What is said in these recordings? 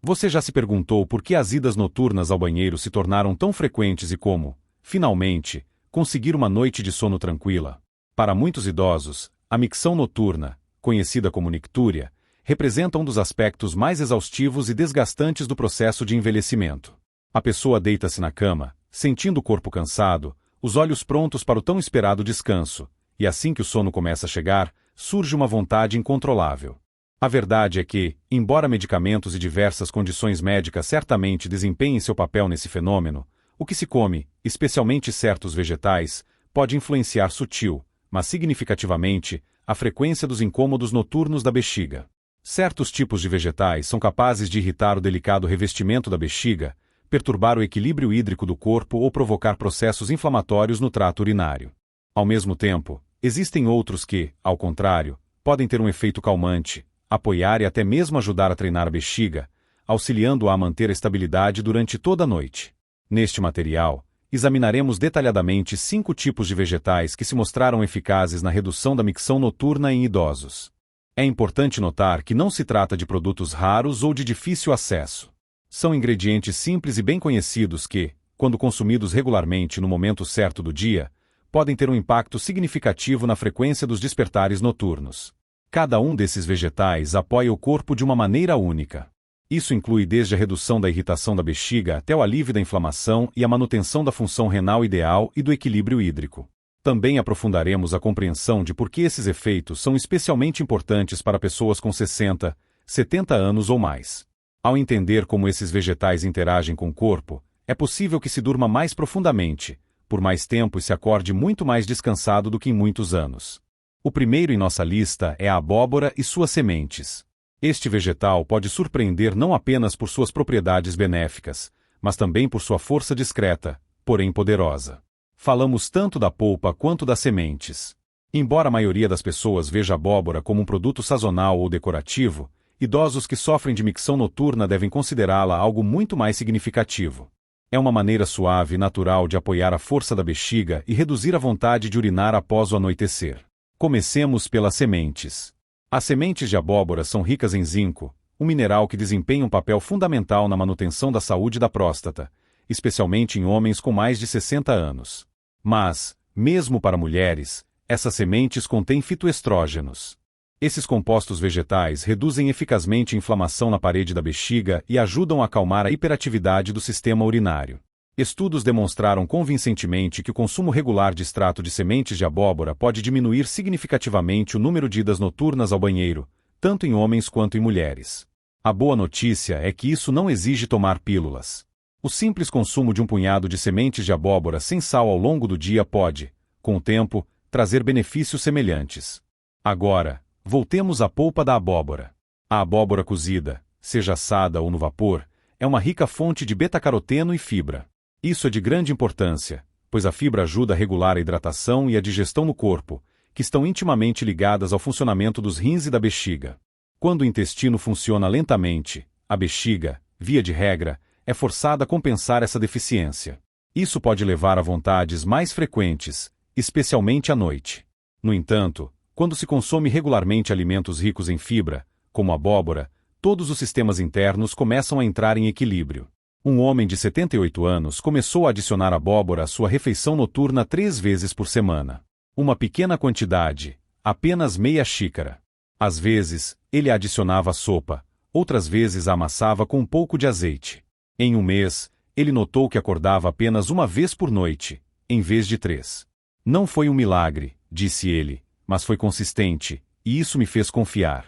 Você já se perguntou por que as idas noturnas ao banheiro se tornaram tão frequentes e como, finalmente, conseguir uma noite de sono tranquila? Para muitos idosos, a micção noturna, conhecida como nictúria, representa um dos aspectos mais exaustivos e desgastantes do processo de envelhecimento. A pessoa deita-se na cama, sentindo o corpo cansado, os olhos prontos para o tão esperado descanso, e assim que o sono começa a chegar, surge uma vontade incontrolável. A verdade é que, embora medicamentos e diversas condições médicas certamente desempenhem seu papel nesse fenômeno, o que se come, especialmente certos vegetais, pode influenciar sutil, mas significativamente, a frequência dos incômodos noturnos da bexiga. Certos tipos de vegetais são capazes de irritar o delicado revestimento da bexiga, perturbar o equilíbrio hídrico do corpo ou provocar processos inflamatórios no trato urinário. Ao mesmo tempo, existem outros que, ao contrário, podem ter um efeito calmante, apoiar e até mesmo ajudar a treinar a bexiga, auxiliando-a a manter a estabilidade durante toda a noite. Neste material, examinaremos detalhadamente 5 tipos de vegetais que se mostraram eficazes na redução da micção noturna em idosos. É importante notar que não se trata de produtos raros ou de difícil acesso. São ingredientes simples e bem conhecidos que, quando consumidos regularmente no momento certo do dia, podem ter um impacto significativo na frequência dos despertares noturnos. Cada um desses vegetais apoia o corpo de uma maneira única. Isso inclui desde a redução da irritação da bexiga até o alívio da inflamação e a manutenção da função renal ideal e do equilíbrio hídrico. Também aprofundaremos a compreensão de por que esses efeitos são especialmente importantes para pessoas com 60, 70 anos ou mais. Ao entender como esses vegetais interagem com o corpo, é possível que se durma mais profundamente, por mais tempo e se acorde muito mais descansado do que em muitos anos. O primeiro em nossa lista é a abóbora e suas sementes. Este vegetal pode surpreender não apenas por suas propriedades benéficas, mas também por sua força discreta, porém poderosa. Falamos tanto da polpa quanto das sementes. Embora a maioria das pessoas veja a abóbora como um produto sazonal ou decorativo, idosos que sofrem de micção noturna devem considerá-la algo muito mais significativo. É uma maneira suave e natural de apoiar a força da bexiga e reduzir a vontade de urinar após o anoitecer. Comecemos pelas sementes. As sementes de abóbora são ricas em zinco, um mineral que desempenha um papel fundamental na manutenção da saúde da próstata, especialmente em homens com mais de 60 anos. Mas, mesmo para mulheres, essas sementes contêm fitoestrógenos. Esses compostos vegetais reduzem eficazmente a inflamação na parede da bexiga e ajudam a acalmar a hiperatividade do sistema urinário. Estudos demonstraram convincentemente que o consumo regular de extrato de sementes de abóbora pode diminuir significativamente o número de idas noturnas ao banheiro, tanto em homens quanto em mulheres. A boa notícia é que isso não exige tomar pílulas. O simples consumo de um punhado de sementes de abóbora sem sal ao longo do dia pode, com o tempo, trazer benefícios semelhantes. Agora, voltemos à polpa da abóbora. A abóbora cozida, seja assada ou no vapor, é uma rica fonte de beta-caroteno e fibra. Isso é de grande importância, pois a fibra ajuda a regular a hidratação e a digestão no corpo, que estão intimamente ligadas ao funcionamento dos rins e da bexiga. Quando o intestino funciona lentamente, a bexiga, via de regra, é forçada a compensar essa deficiência. Isso pode levar a vontades mais frequentes, especialmente à noite. No entanto, quando se consome regularmente alimentos ricos em fibra, como a abóbora, todos os sistemas internos começam a entrar em equilíbrio. Um homem de 78 anos começou a adicionar abóbora à sua refeição noturna 3 vezes por semana. Uma pequena quantidade, apenas meia xícara. Às vezes, ele a adicionava à sopa, outras vezes a amassava com um pouco de azeite. Em um mês, ele notou que acordava apenas uma vez por noite, em vez de 3. Não foi um milagre, disse ele, mas foi consistente, e isso me fez confiar.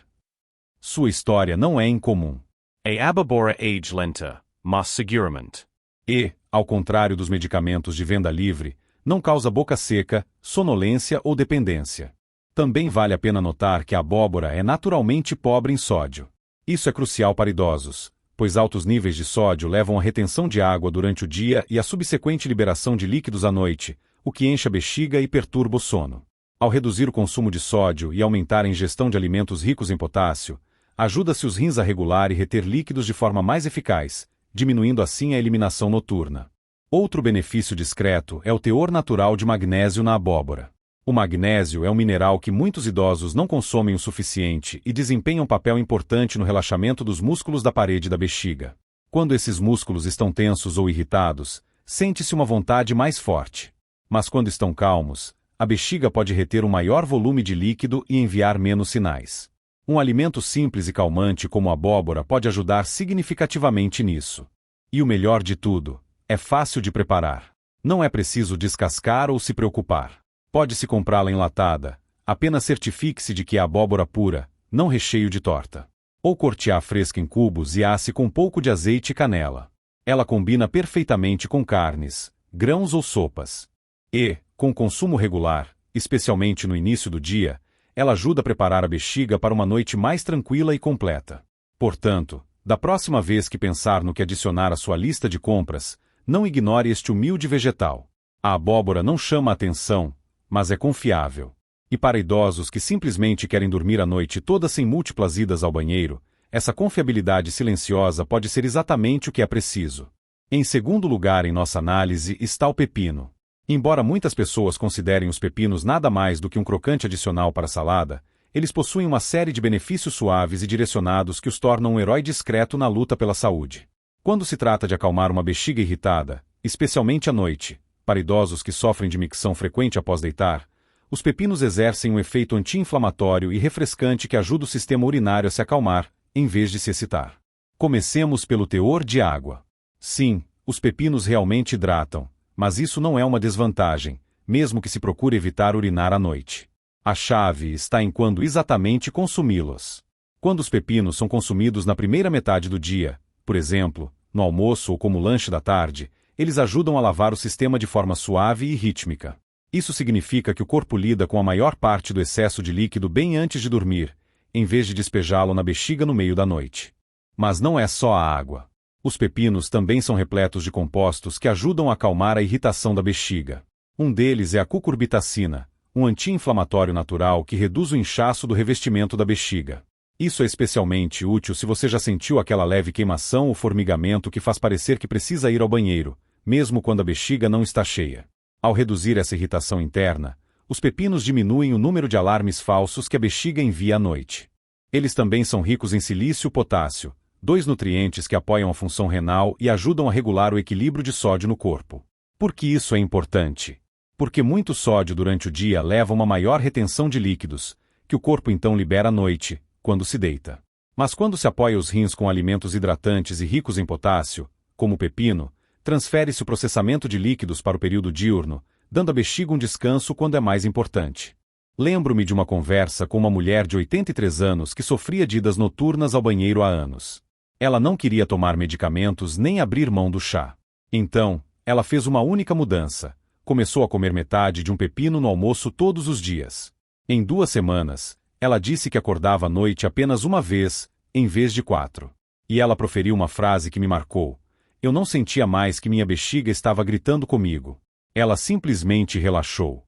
Sua história não é incomum. A abóbora age lenta, mas seguramente. E, ao contrário dos medicamentos de venda livre, não causa boca seca, sonolência ou dependência. Também vale a pena notar que a abóbora é naturalmente pobre em sódio. Isso é crucial para idosos, pois altos níveis de sódio levam à retenção de água durante o dia e à subsequente liberação de líquidos à noite, o que enche a bexiga e perturba o sono. Ao reduzir o consumo de sódio e aumentar a ingestão de alimentos ricos em potássio, ajuda-se os rins a regular e reter líquidos de forma mais eficaz, diminuindo assim a eliminação noturna. Outro benefício discreto é o teor natural de magnésio na abóbora. O magnésio é um mineral que muitos idosos não consomem o suficiente e desempenha um papel importante no relaxamento dos músculos da parede da bexiga. Quando esses músculos estão tensos ou irritados, sente-se uma vontade mais forte. Mas quando estão calmos, a bexiga pode reter um maior volume de líquido e enviar menos sinais. Um alimento simples e calmante como a abóbora pode ajudar significativamente nisso. E o melhor de tudo, é fácil de preparar. Não é preciso descascar ou se preocupar. Pode-se comprá-la enlatada, apenas certifique-se de que é abóbora pura, não recheio de torta. Ou corte-a fresca em cubos e asse com um pouco de azeite e canela. Ela combina perfeitamente com carnes, grãos ou sopas. E, com consumo regular, especialmente no início do dia, ela ajuda a preparar a bexiga para uma noite mais tranquila e completa. Portanto, da próxima vez que pensar no que adicionar à sua lista de compras, não ignore este humilde vegetal. A abóbora não chama a atenção, mas é confiável. E para idosos que simplesmente querem dormir a noite toda sem múltiplas idas ao banheiro, essa confiabilidade silenciosa pode ser exatamente o que é preciso. Em segundo lugar em nossa análise está o pepino. Embora muitas pessoas considerem os pepinos nada mais do que um crocante adicional para a salada, eles possuem uma série de benefícios suaves e direcionados que os tornam um herói discreto na luta pela saúde. Quando se trata de acalmar uma bexiga irritada, especialmente à noite, para idosos que sofrem de micção frequente após deitar, os pepinos exercem um efeito anti-inflamatório e refrescante que ajuda o sistema urinário a se acalmar, em vez de se excitar. Comecemos pelo teor de água. Sim, os pepinos realmente hidratam, mas isso não é uma desvantagem, mesmo que se procure evitar urinar à noite. A chave está em quando exatamente consumi-los. Quando os pepinos são consumidos na primeira metade do dia, por exemplo, no almoço ou como lanche da tarde, eles ajudam a lavar o sistema de forma suave e rítmica. Isso significa que o corpo lida com a maior parte do excesso de líquido bem antes de dormir, em vez de despejá-lo na bexiga no meio da noite. Mas não é só a água. Os pepinos também são repletos de compostos que ajudam a acalmar a irritação da bexiga. Um deles é a cucurbitacina, um anti-inflamatório natural que reduz o inchaço do revestimento da bexiga. Isso é especialmente útil se você já sentiu aquela leve queimação ou formigamento que faz parecer que precisa ir ao banheiro, mesmo quando a bexiga não está cheia. Ao reduzir essa irritação interna, os pepinos diminuem o número de alarmes falsos que a bexiga envia à noite. Eles também são ricos em silício e potássio, dois nutrientes que apoiam a função renal e ajudam a regular o equilíbrio de sódio no corpo. Por que isso é importante? Porque muito sódio durante o dia leva a uma maior retenção de líquidos, que o corpo então libera à noite, quando se deita. Mas quando se apoia os rins com alimentos hidratantes e ricos em potássio, como o pepino, transfere-se o processamento de líquidos para o período diurno, dando à bexiga um descanso quando é mais importante. Lembro-me de uma conversa com uma mulher de 83 anos que sofria de idas noturnas ao banheiro há anos. Ela não queria tomar medicamentos nem abrir mão do chá. Então, ela fez uma única mudança. Começou a comer metade de um pepino no almoço todos os dias. Em 2 semanas, ela disse que acordava à noite apenas uma vez, em vez de 4. E ela proferiu uma frase que me marcou. Eu não sentia mais que minha bexiga estava gritando comigo. Ela simplesmente relaxou.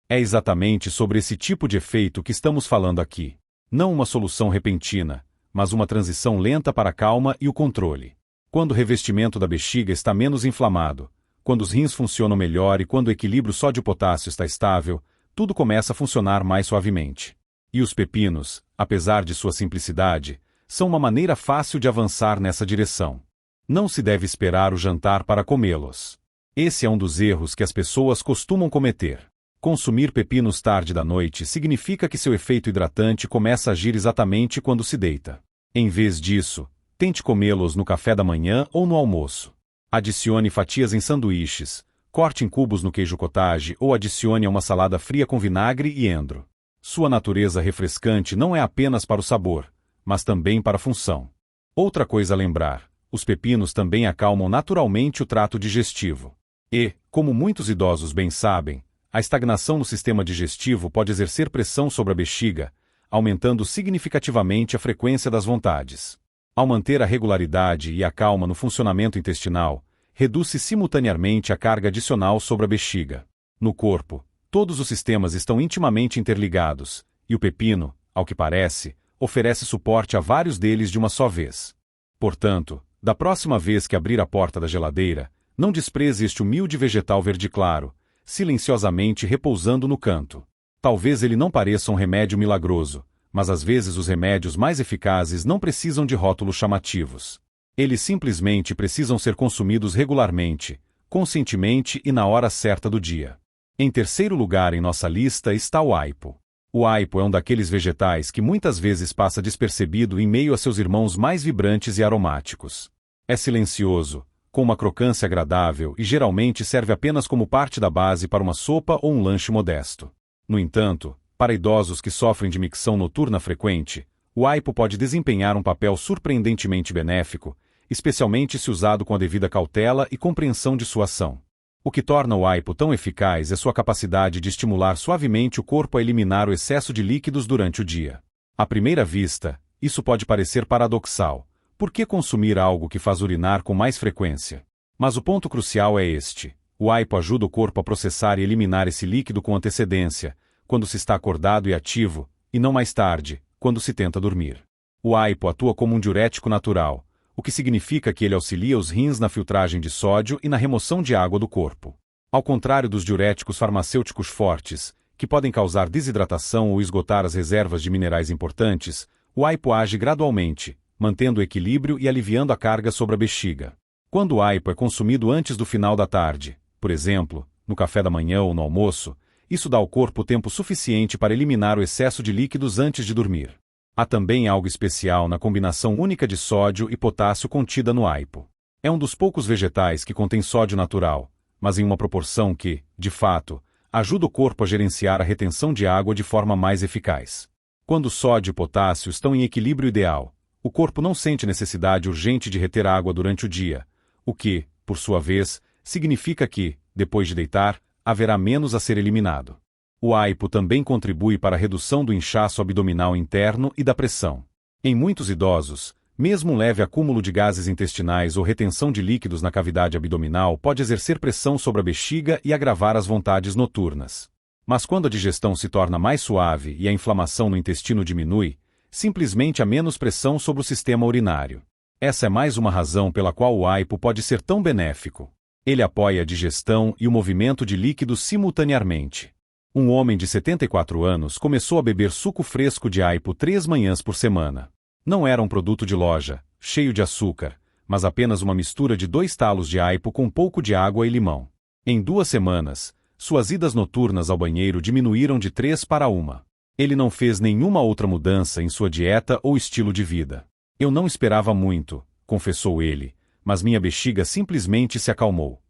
É exatamente sobre esse tipo de efeito que estamos falando aqui. Não uma solução repentina, mas uma transição lenta para a calma e o controle. Quando o revestimento da bexiga está menos inflamado, quando os rins funcionam melhor e quando o equilíbrio sódio-potássio está estável, tudo começa a funcionar mais suavemente. E os pepinos, apesar de sua simplicidade, são uma maneira fácil de avançar nessa direção. Não se deve esperar o jantar para comê-los. Esse é um dos erros que as pessoas costumam cometer. Consumir pepinos tarde da noite significa que seu efeito hidratante começa a agir exatamente quando se deita. Em vez disso, tente comê-los no café da manhã ou no almoço. Adicione fatias em sanduíches, corte em cubos no queijo cottage ou adicione a uma salada fria com vinagre e endro. Sua natureza refrescante não é apenas para o sabor, mas também para a função. Outra coisa a lembrar: os pepinos também acalmam naturalmente o trato digestivo. E, como muitos idosos bem sabem, a estagnação no sistema digestivo pode exercer pressão sobre a bexiga, aumentando significativamente a frequência das vontades. Ao manter a regularidade e a calma no funcionamento intestinal, reduz-se simultaneamente a carga adicional sobre a bexiga. No corpo, todos os sistemas estão intimamente interligados, e o pepino, ao que parece, oferece suporte a vários deles de uma só vez. Portanto, da próxima vez que abrir a porta da geladeira, não despreze este humilde vegetal verde claro, silenciosamente repousando no canto. Talvez ele não pareça um remédio milagroso, mas às vezes os remédios mais eficazes não precisam de rótulos chamativos. Eles simplesmente precisam ser consumidos regularmente, conscientemente e na hora certa do dia. Em terceiro lugar em nossa lista está o aipo. O aipo é um daqueles vegetais que muitas vezes passa despercebido em meio a seus irmãos mais vibrantes e aromáticos. É silencioso, com uma crocância agradável e geralmente serve apenas como parte da base para uma sopa ou um lanche modesto. No entanto, para idosos que sofrem de micção noturna frequente, o aipo pode desempenhar um papel surpreendentemente benéfico, especialmente se usado com a devida cautela e compreensão de sua ação. O que torna o aipo tão eficaz é sua capacidade de estimular suavemente o corpo a eliminar o excesso de líquidos durante o dia. À primeira vista, isso pode parecer paradoxal. Por que consumir algo que faz urinar com mais frequência? Mas o ponto crucial é este. O aipo ajuda o corpo a processar e eliminar esse líquido com antecedência, quando se está acordado e ativo, e não mais tarde, quando se tenta dormir. O aipo atua como um diurético natural, o que significa que ele auxilia os rins na filtragem de sódio e na remoção de água do corpo. Ao contrário dos diuréticos farmacêuticos fortes, que podem causar desidratação ou esgotar as reservas de minerais importantes, o aipo age gradualmente, mantendo o equilíbrio e aliviando a carga sobre a bexiga. Quando o aipo é consumido antes do final da tarde, por exemplo, no café da manhã ou no almoço, isso dá ao corpo tempo suficiente para eliminar o excesso de líquidos antes de dormir. Há também algo especial na combinação única de sódio e potássio contida no aipo. É um dos poucos vegetais que contém sódio natural, mas em uma proporção que, de fato, ajuda o corpo a gerenciar a retenção de água de forma mais eficaz. Quando sódio e potássio estão em equilíbrio ideal, o corpo não sente necessidade urgente de reter água durante o dia, o que, por sua vez, significa que, depois de deitar, haverá menos a ser eliminado. O aipo também contribui para a redução do inchaço abdominal interno e da pressão. Em muitos idosos, mesmo um leve acúmulo de gases intestinais ou retenção de líquidos na cavidade abdominal pode exercer pressão sobre a bexiga e agravar as vontades noturnas. Mas quando a digestão se torna mais suave e a inflamação no intestino diminui, simplesmente há menos pressão sobre o sistema urinário. Essa é mais uma razão pela qual o aipo pode ser tão benéfico. Ele apoia a digestão e o movimento de líquidos simultaneamente. Um homem de 74 anos começou a beber suco fresco de aipo 3 manhãs por semana. Não era um produto de loja, cheio de açúcar, mas apenas uma mistura de 2 talos de aipo com um pouco de água e limão. Em 2 semanas, suas idas noturnas ao banheiro diminuíram de 3 para 1. Ele não fez nenhuma outra mudança em sua dieta ou estilo de vida. Eu não esperava muito, confessou ele, mas minha bexiga simplesmente se acalmou.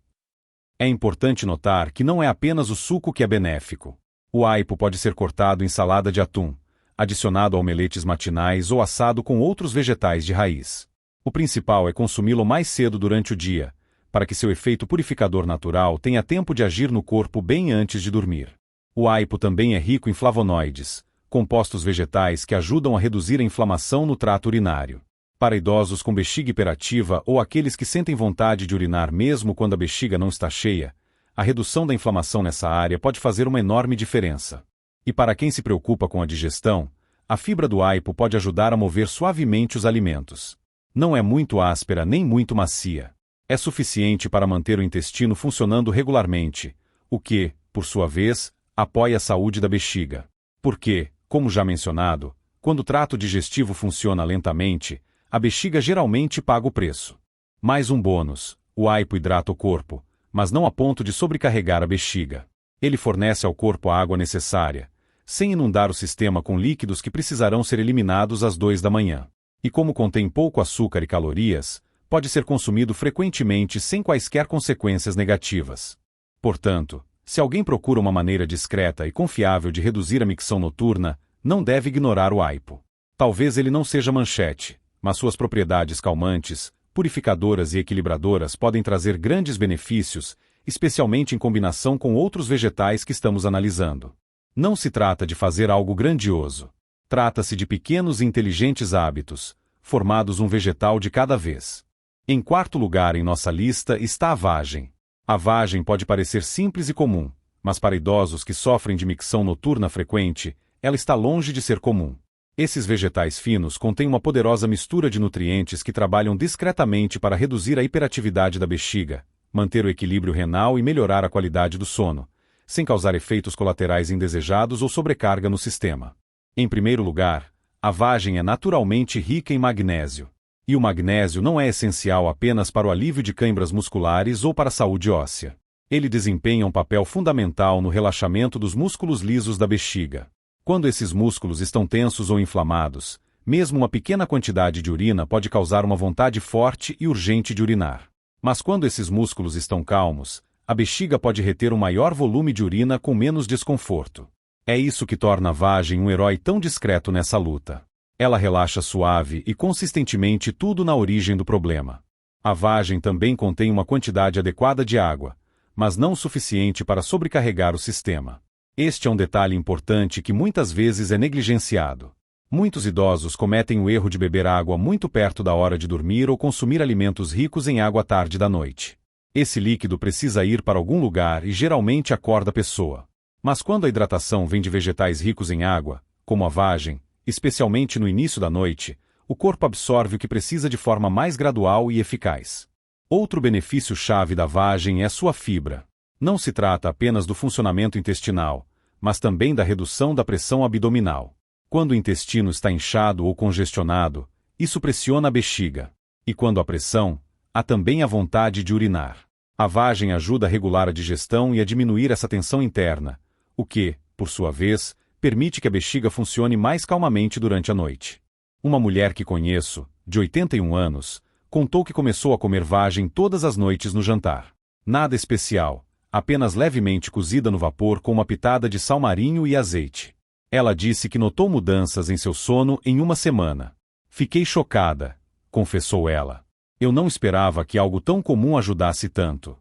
É importante notar que não é apenas o suco que é benéfico. O aipo pode ser cortado em salada de atum, adicionado a omeletes matinais ou assado com outros vegetais de raiz. O principal é consumi-lo mais cedo durante o dia, para que seu efeito purificador natural tenha tempo de agir no corpo bem antes de dormir. O aipo também é rico em flavonoides, compostos vegetais que ajudam a reduzir a inflamação no trato urinário. Para idosos com bexiga hiperativa ou aqueles que sentem vontade de urinar mesmo quando a bexiga não está cheia, a redução da inflamação nessa área pode fazer uma enorme diferença. E para quem se preocupa com a digestão, a fibra do aipo pode ajudar a mover suavemente os alimentos. Não é muito áspera nem muito macia. É suficiente para manter o intestino funcionando regularmente, o que, por sua vez, apoia a saúde da bexiga. Porque, como já mencionado, quando o trato digestivo funciona lentamente, a bexiga geralmente paga o preço. Mais um bônus: o aipo hidrata o corpo, mas não a ponto de sobrecarregar a bexiga. Ele fornece ao corpo a água necessária, sem inundar o sistema com líquidos que precisarão ser eliminados às 2 da manhã. E como contém pouco açúcar e calorias, pode ser consumido frequentemente sem quaisquer consequências negativas. Portanto, se alguém procura uma maneira discreta e confiável de reduzir a micção noturna, não deve ignorar o aipo. Talvez ele não seja manchete, mas suas propriedades calmantes, purificadoras e equilibradoras podem trazer grandes benefícios, especialmente em combinação com outros vegetais que estamos analisando. Não se trata de fazer algo grandioso. Trata-se de pequenos e inteligentes hábitos, formados um vegetal de cada vez. Em quarto lugar em nossa lista está a vagem. A vagem pode parecer simples e comum, mas para idosos que sofrem de micção noturna frequente, ela está longe de ser comum. Esses vegetais finos contêm uma poderosa mistura de nutrientes que trabalham discretamente para reduzir a hiperatividade da bexiga, manter o equilíbrio renal e melhorar a qualidade do sono, sem causar efeitos colaterais indesejados ou sobrecarga no sistema. Em primeiro lugar, a vagem é naturalmente rica em magnésio. E o magnésio não é essencial apenas para o alívio de câimbras musculares ou para a saúde óssea. Ele desempenha um papel fundamental no relaxamento dos músculos lisos da bexiga. Quando esses músculos estão tensos ou inflamados, mesmo uma pequena quantidade de urina pode causar uma vontade forte e urgente de urinar. Mas quando esses músculos estão calmos, a bexiga pode reter um maior volume de urina com menos desconforto. É isso que torna a vagem um herói tão discreto nessa luta. Ela relaxa suave e consistentemente tudo na origem do problema. A vagem também contém uma quantidade adequada de água, mas não o suficiente para sobrecarregar o sistema. Este é um detalhe importante que muitas vezes é negligenciado. Muitos idosos cometem o erro de beber água muito perto da hora de dormir ou consumir alimentos ricos em água tarde da noite. Esse líquido precisa ir para algum lugar e geralmente acorda a pessoa. Mas quando a hidratação vem de vegetais ricos em água, como a vagem, especialmente no início da noite, o corpo absorve o que precisa de forma mais gradual e eficaz. Outro benefício-chave da vagem é sua fibra. Não se trata apenas do funcionamento intestinal, mas também da redução da pressão abdominal. Quando o intestino está inchado ou congestionado, isso pressiona a bexiga. E quando há pressão, há também a vontade de urinar. A vagem ajuda a regular a digestão e a diminuir essa tensão interna, o que, por sua vez, permite que a bexiga funcione mais calmamente durante a noite. Uma mulher que conheço, de 81 anos, contou que começou a comer vagem todas as noites no jantar. Nada especial, apenas levemente cozida no vapor com uma pitada de sal marinho e azeite. Ela disse que notou mudanças em seu sono em uma semana. Fiquei chocada, confessou ela. Eu não esperava que algo tão comum ajudasse tanto.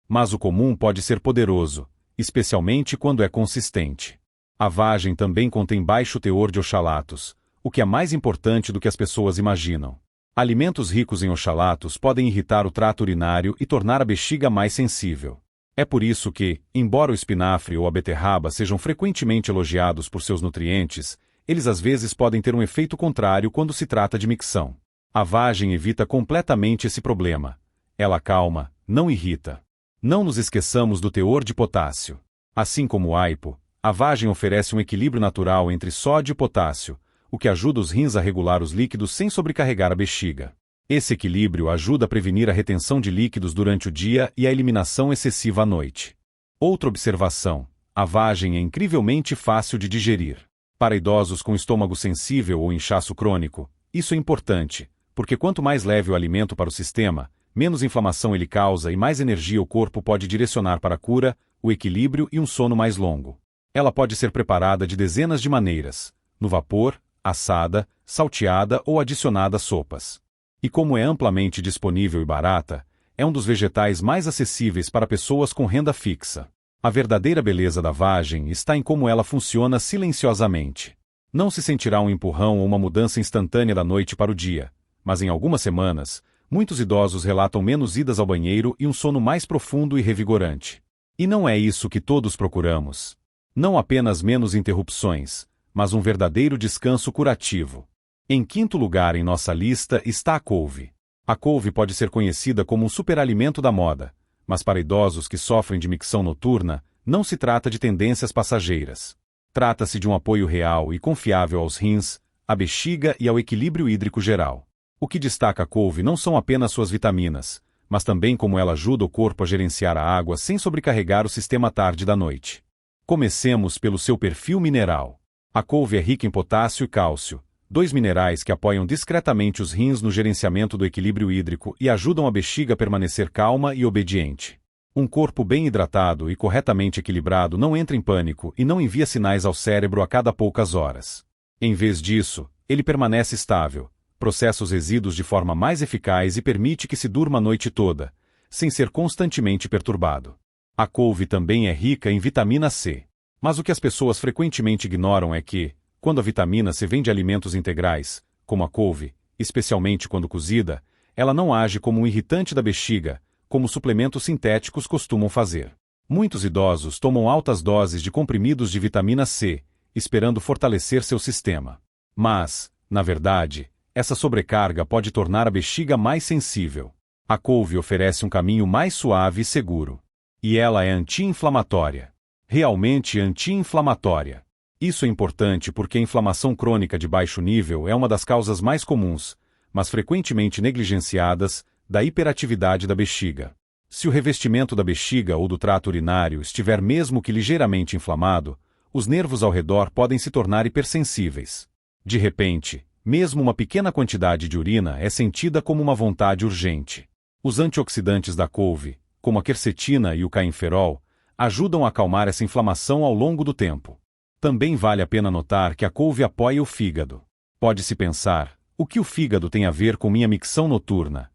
Mas o comum pode ser poderoso, especialmente quando é consistente. A vagem também contém baixo teor de oxalatos, o que é mais importante do que as pessoas imaginam. Alimentos ricos em oxalatos podem irritar o trato urinário e tornar a bexiga mais sensível. É por isso que, embora o espinafre ou a beterraba sejam frequentemente elogiados por seus nutrientes, eles às vezes podem ter um efeito contrário quando se trata de micção. A vagem evita completamente esse problema. Ela acalma, não irrita. Não nos esqueçamos do teor de potássio. Assim como o aipo, a vagem oferece um equilíbrio natural entre sódio e potássio, o que ajuda os rins a regular os líquidos sem sobrecarregar a bexiga. Esse equilíbrio ajuda a prevenir a retenção de líquidos durante o dia e a eliminação excessiva à noite. Outra observação: a vagem é incrivelmente fácil de digerir. Para idosos com estômago sensível ou inchaço crônico, isso é importante, porque quanto mais leve o alimento para o sistema, menos inflamação ele causa e mais energia o corpo pode direcionar para a cura, o equilíbrio e um sono mais longo. Ela pode ser preparada de dezenas de maneiras: no vapor, assada, salteada ou adicionada a sopas. E como é amplamente disponível e barata, é um dos vegetais mais acessíveis para pessoas com renda fixa. A verdadeira beleza da vagem está em como ela funciona silenciosamente. Não se sentirá um empurrão ou uma mudança instantânea da noite para o dia, mas em algumas semanas, muitos idosos relatam menos idas ao banheiro e um sono mais profundo e revigorante. E não é isso que todos procuramos. Não apenas menos interrupções, mas um verdadeiro descanso curativo. Em quinto lugar em nossa lista está a couve. A couve pode ser conhecida como um superalimento da moda, mas para idosos que sofrem de micção noturna, não se trata de tendências passageiras. Trata-se de um apoio real e confiável aos rins, à bexiga e ao equilíbrio hídrico geral. O que destaca a couve não são apenas suas vitaminas, mas também como ela ajuda o corpo a gerenciar a água sem sobrecarregar o sistema tarde da noite. Comecemos pelo seu perfil mineral. A couve é rica em potássio e cálcio, dois minerais que apoiam discretamente os rins no gerenciamento do equilíbrio hídrico e ajudam a bexiga a permanecer calma e obediente. Um corpo bem hidratado e corretamente equilibrado não entra em pânico e não envia sinais ao cérebro a cada poucas horas. Em vez disso, ele permanece estável, processa os resíduos de forma mais eficaz e permite que se durma a noite toda, sem ser constantemente perturbado. A couve também é rica em vitamina C. Mas o que as pessoas frequentemente ignoram é que, quando a vitamina C vem de alimentos integrais, como a couve, especialmente quando cozida, ela não age como um irritante da bexiga, como suplementos sintéticos costumam fazer. Muitos idosos tomam altas doses de comprimidos de vitamina C, esperando fortalecer seu sistema. Mas, na verdade, essa sobrecarga pode tornar a bexiga mais sensível. A couve oferece um caminho mais suave e seguro. E ela é anti-inflamatória. realmente anti-inflamatória. Isso é importante porque a inflamação crônica de baixo nível é uma das causas mais comuns, mas frequentemente negligenciadas, da hiperatividade da bexiga. Se o revestimento da bexiga ou do trato urinário estiver mesmo que ligeiramente inflamado, os nervos ao redor podem se tornar hipersensíveis. De repente, mesmo uma pequena quantidade de urina é sentida como uma vontade urgente. Os antioxidantes da couve, como a quercetina e o cainferol, ajudam a acalmar essa inflamação ao longo do tempo. Também vale a pena notar que a couve apoia o fígado. Pode-se pensar, o que o fígado tem a ver com minha micção noturna?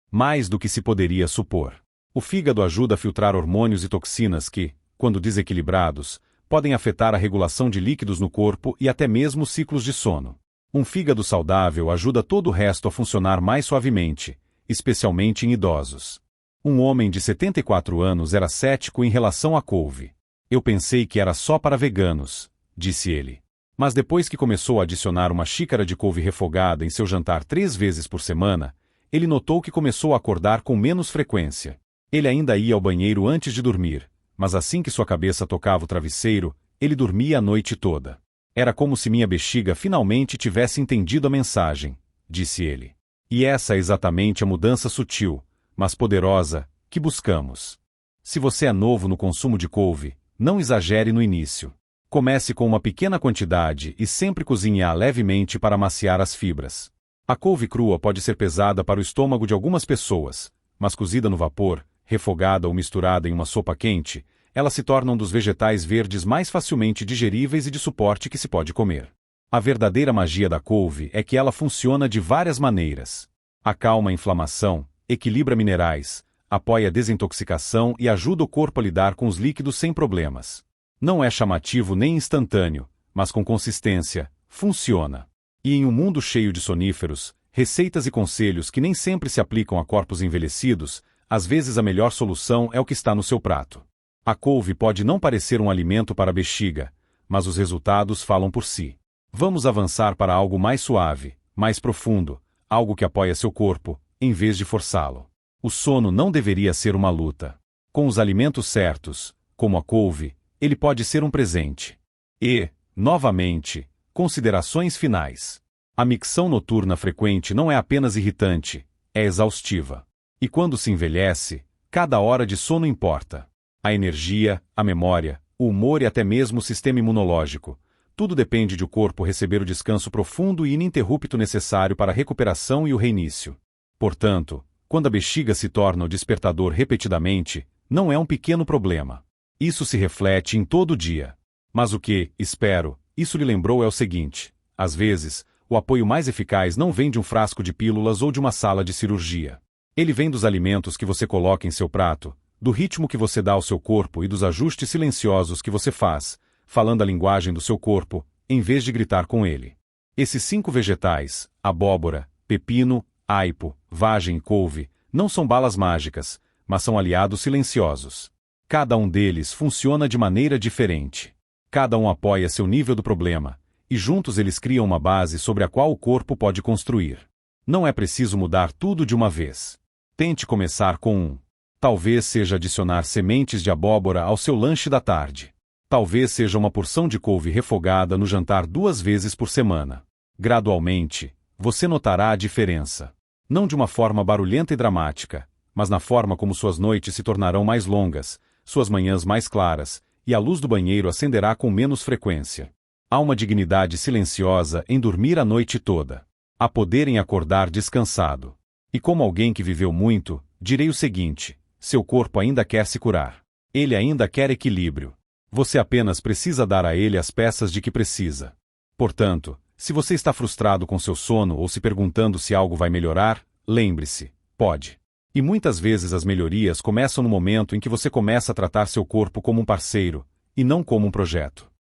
Mais do que se poderia supor. O fígado ajuda a filtrar hormônios e toxinas que, quando desequilibrados, podem afetar a regulação de líquidos no corpo e até mesmo os ciclos de sono. Um fígado saudável ajuda todo o resto a funcionar mais suavemente, especialmente em idosos. Um homem de 74 anos era cético em relação à couve. Eu pensei que era só para veganos, disse ele. Mas depois que começou a adicionar uma xícara de couve refogada em seu jantar 3 vezes por semana, ele notou que começou a acordar com menos frequência. Ele ainda ia ao banheiro antes de dormir, mas assim que sua cabeça tocava o travesseiro, ele dormia a noite toda. Era como se minha bexiga finalmente tivesse entendido a mensagem, disse ele. E essa é exatamente a mudança sutil, mas poderosa, que buscamos. Se você é novo no consumo de couve, não exagere no início. Comece com uma pequena quantidade e sempre cozinhe-a levemente para amaciar as fibras. A couve crua pode ser pesada para o estômago de algumas pessoas, mas cozida no vapor, refogada ou misturada em uma sopa quente, ela se torna um dos vegetais verdes mais facilmente digeríveis e de suporte que se pode comer. A verdadeira magia da couve é que ela funciona de várias maneiras. Acalma a inflamação, equilibra minerais, apoia a desintoxicação e ajuda o corpo a lidar com os líquidos sem problemas. Não é chamativo nem instantâneo, mas com consistência, funciona. E em um mundo cheio de soníferos, receitas e conselhos que nem sempre se aplicam a corpos envelhecidos, às vezes a melhor solução é o que está no seu prato. A couve pode não parecer um alimento para a bexiga, mas os resultados falam por si. Vamos avançar para algo mais suave, mais profundo, algo que apoia seu corpo, em vez de forçá-lo. O sono não deveria ser uma luta. Com os alimentos certos, como a couve, ele pode ser um presente. E, novamente, considerações finais. A micção noturna frequente não é apenas irritante, é exaustiva. E quando se envelhece, cada hora de sono importa. A energia, a memória, o humor e até mesmo o sistema imunológico. Tudo depende de o corpo receber o descanso profundo e ininterrupto necessário para a recuperação e o reinício. Portanto, quando a bexiga se torna o despertador repetidamente, não é um pequeno problema. Isso se reflete em todo o dia. Mas o que, espero, isso lhe lembrou é o seguinte: às vezes, o apoio mais eficaz não vem de um frasco de pílulas ou de uma sala de cirurgia. Ele vem dos alimentos que você coloca em seu prato, do ritmo que você dá ao seu corpo e dos ajustes silenciosos que você faz, falando a linguagem do seu corpo, em vez de gritar com ele. Esses 5 vegetais, abóbora, pepino, aipo, vagem e couve, não são balas mágicas, mas são aliados silenciosos. Cada um deles funciona de maneira diferente. Cada um apoia seu nível do problema, e juntos eles criam uma base sobre a qual o corpo pode construir. Não é preciso mudar tudo de uma vez. Tente começar com um. Talvez seja adicionar sementes de abóbora ao seu lanche da tarde. Talvez seja uma porção de couve refogada no jantar 2 vezes por semana. Gradualmente, você notará a diferença. Não de uma forma barulhenta e dramática, mas na forma como suas noites se tornarão mais longas, suas manhãs mais claras, e a luz do banheiro acenderá com menos frequência. Há uma dignidade silenciosa em dormir a noite toda. Há poder em acordar descansado. E como alguém que viveu muito, direi o seguinte: seu corpo ainda quer se curar. Ele ainda quer equilíbrio. Você apenas precisa dar a ele as peças de que precisa. Portanto, se você está frustrado com seu sono ou se perguntando se algo vai melhorar, lembre-se, pode. E muitas vezes as melhorias começam no momento em que você começa a tratar seu corpo como um parceiro, e não como um projeto.